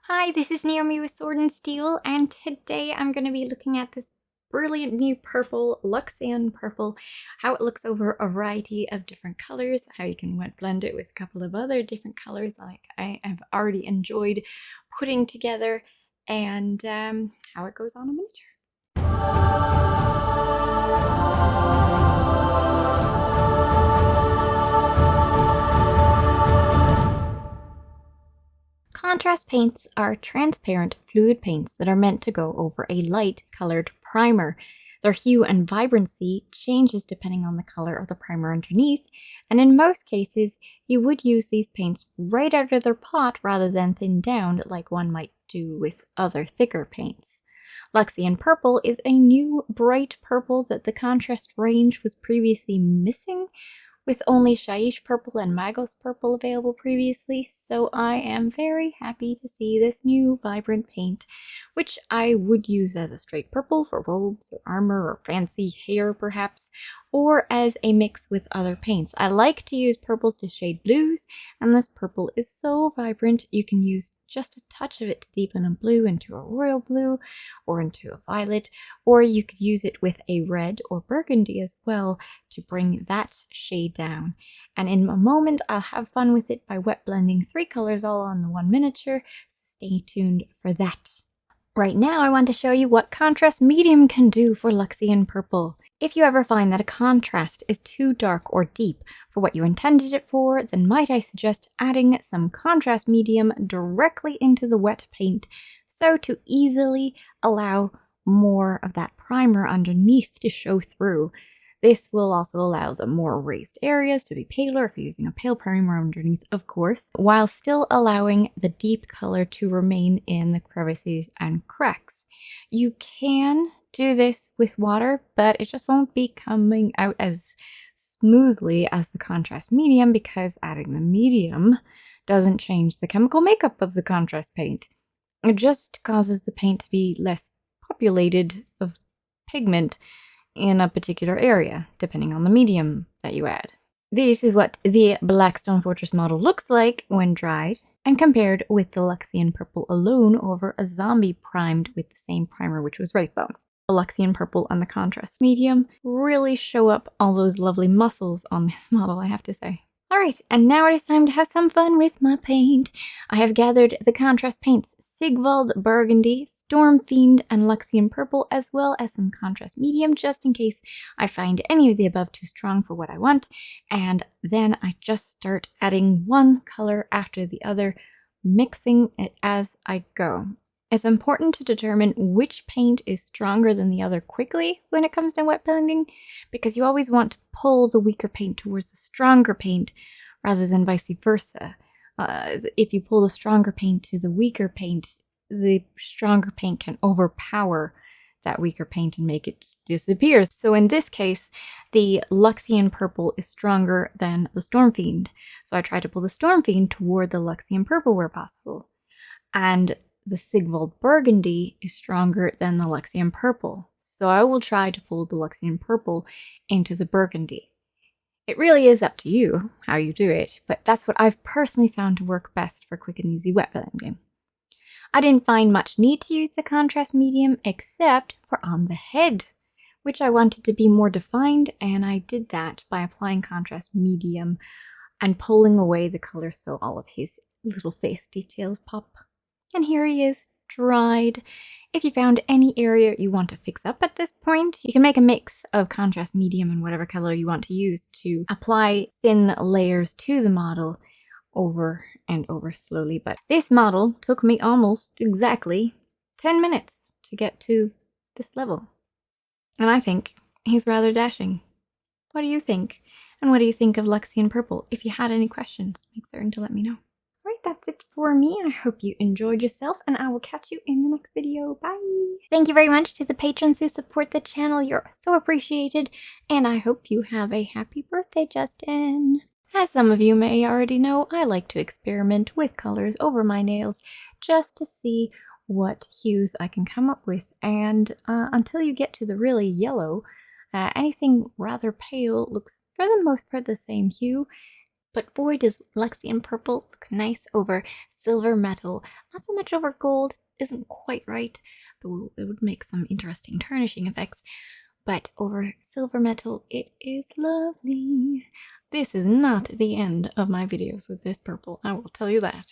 Hi, this is Naomi with Sword and Steel, and today I'm going to be looking at this brilliant new purple, Luxion Purple, how it looks over a variety of different colors, how you can wet blend it with a couple of other different colors like I have already enjoyed putting together, and how it goes on a miniature. Contrast paints are transparent fluid paints that are meant to go over a light colored primer. Their hue and vibrancy changes depending on the color of the primer underneath, and in most cases, you would use these paints right out of their pot rather than thinned down like one might do with other thicker paints. Luxion Purple is a new bright purple that the contrast range was previously missing, with only Shaiish Purple and Magos Purple available previously, so I am very happy to see this new vibrant paint, which I would use as a straight purple for robes or armor or fancy hair perhaps, or as a mix with other paints. I like to use purples to shade blues, and this purple is so vibrant you can use just a touch of it to deepen a blue into a royal blue or into a violet, or you could use it with a red or burgundy as well to bring that shade down. And in a moment I'll have fun with it by wet blending 3 colors all on the one miniature, so stay tuned for that. Right now I want to show you what contrast medium can do for Luxion Purple. If you ever find that a contrast is too dark or deep for what you intended it for, then might I suggest adding some contrast medium directly into the wet paint, so to easily allow more of that primer underneath to show through. This will also allow the more raised areas to be paler if you're using a pale primer underneath, of course, while still allowing the deep color to remain in the crevices and cracks. You can do this with water, but it just won't be coming out as smoothly as the contrast medium because adding the medium doesn't change the chemical makeup of the contrast paint. It just causes the paint to be less populated of pigment in a particular area, depending on the medium that you add. This is what the Blackstone Fortress model looks like when dried and compared with the Luxion Purple alone over a zombie primed with the same primer, which was Wraithbone. The Luxion Purple and the contrast medium really show up all those lovely muscles on this model, I have to say. Alright, and now it is time to have some fun with my paint. I have gathered the contrast paints Sigvald Burgundy, Storm Fiend, and Luxion Purple, as well as some contrast medium, just in case I find any of the above too strong for what I want. And then I just start adding one color after the other, mixing it as I go. It's important to determine which paint is stronger than the other quickly when it comes to wet blending, because you always want to pull the weaker paint towards the stronger paint rather than vice versa. If you pull the stronger paint to the weaker paint, the stronger paint can overpower that weaker paint and make it disappear. So in this case, the Luxion Purple is stronger than the Storm Fiend. So I try to pull the Storm Fiend toward the Luxion Purple where possible. And the Sigvald Burgundy is stronger than the Luxion Purple, so I will try to pull the Luxion Purple into the Burgundy. It really is up to you how you do it, but that's what I've personally found to work best for quick and easy wet blending. I didn't find much need to use the contrast medium except for on the head, which I wanted to be more defined, and I did that by applying contrast medium and pulling away the color so all of his little face details pop. And here he is, dried. If you found any area you want to fix up at this point, you can make a mix of contrast medium and whatever color you want to use to apply thin layers to the model over and over slowly. But this model took me almost exactly 10 minutes to get to this level. And I think he's rather dashing. What do you think? And what do you think of Luxion Purple? If you had any questions, make certain to let me know. Alright, that's it for me. I hope you enjoyed yourself, and I will catch you in the next video. Bye! Thank you very much to the patrons who support the channel. You're so appreciated, and I hope you have a happy birthday, Justin! As some of you may already know, I like to experiment with colors over my nails just to see what hues I can come up with, and until you get to the really yellow, anything rather pale looks for the most part the same hue. But boy, does Luxion Purple look nice over silver metal. Not so much over gold, isn't quite right, though it would make some interesting tarnishing effects. But over silver metal, it is lovely. This is not the end of my videos with this purple, I will tell you that.